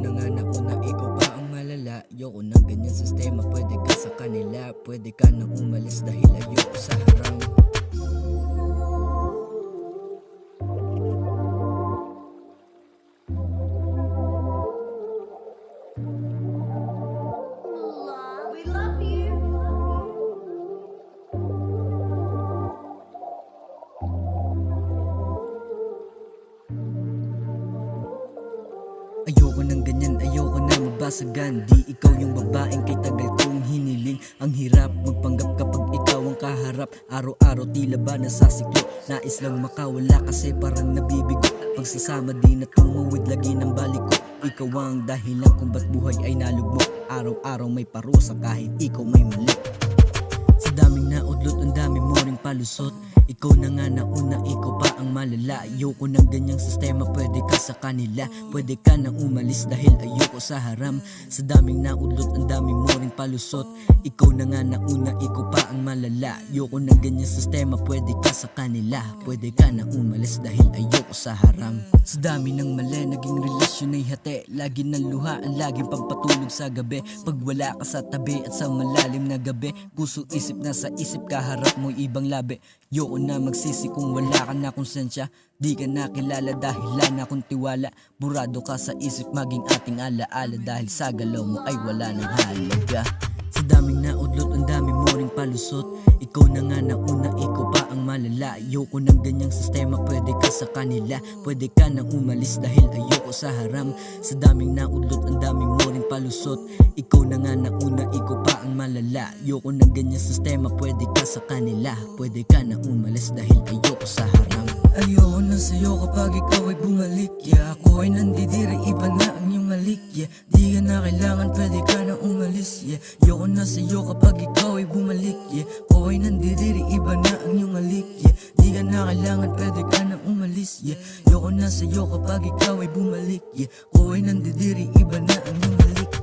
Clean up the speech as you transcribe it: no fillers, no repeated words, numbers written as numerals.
na nga nauna, ikaw pa ang malala. Ayoko ng ganyan sistema, pwede ka sa kanila. Pwede ka nang umalis dahil ayoko sa harang. We love you. Ayoko ng ganyan, ayoko na mabasagan. Di ikaw yung babaeng kay tagal kong hiniling. Ang hirap magpanggap kapag ikaw ang kaharap. Araw-araw tila ba nasasiklo. Nais lang makawala kasi parang nabibigo. Pagsasama din at tumawid lagi ng balik ko. Ikaw ang dahilan kung ba't buhay ay nalugmok. Araw-araw may parusa kahit ikaw may mali. Sa daming naudlot, ang dami mo ring palusot. Ikaw na nga nauna, ikaw pa ang malala. Ayoko ng ganyang sistema, pwede ka sa kanila. Pwede ka nang umalis dahil ayoko sa haram. Sa daming naudlot, ang dami mo ring palusot. Ikaw na nga nauna, ikaw pa ang malala. Ayoko ng ganyang sistema, pwede ka sa kanila. Pwede ka nang umalis dahil ayoko sa haram. Sa dami ng mali, naging relasyon ay hati. Lagi ng luha, ang laging pampatulog sa gabi. Pag wala ka sa tabi at sa malalim na gabi, puso isip na sa isip, kaharap mo'y ibang labi. Yoko na magsisi kung wala ka na konsensya. Di ka nakilala dahil wala na akong tiwala. Burado ka sa isip maging ating alaala. Dahil sa galaw mo ay wala nang halaga. Sa daming naudlot, ang dami mo ring palusot. Ikaw na nga nauna, ikaw pa ang malala. Ayoko ng ganyang sistema, pwede ka sa kanila. Pwede ka nang umalis dahil ayoko sa haram. Sa daming naudlot, ang dami mo ring palusot. Ikaw na nga nauna, ikaw pa ang malala. Ayoko ng ganyang sistema, pwede ka sa kanila. Pwede ka nang umalis dahil ayoko sa haram. Ayoko na sa'yo kapag ikaw ay bumalik, yeah. Ako ay nandidiri, iba na ang iyong halik, yeah. Di ka na kailangan, pwede ka na umalis, yeah. Ayoko na sa'yo kapag ikaw ay bumalik, yeah. Ako ay nandidiri, iba na ang iyong halik, yeah. Di ka na kailangan, pwede ka na umalis, yeah. Ayoko na sa'yo kapag ikaw ay bumalik, yeah. Ako ay nandidiri, iba na ang iyong halik.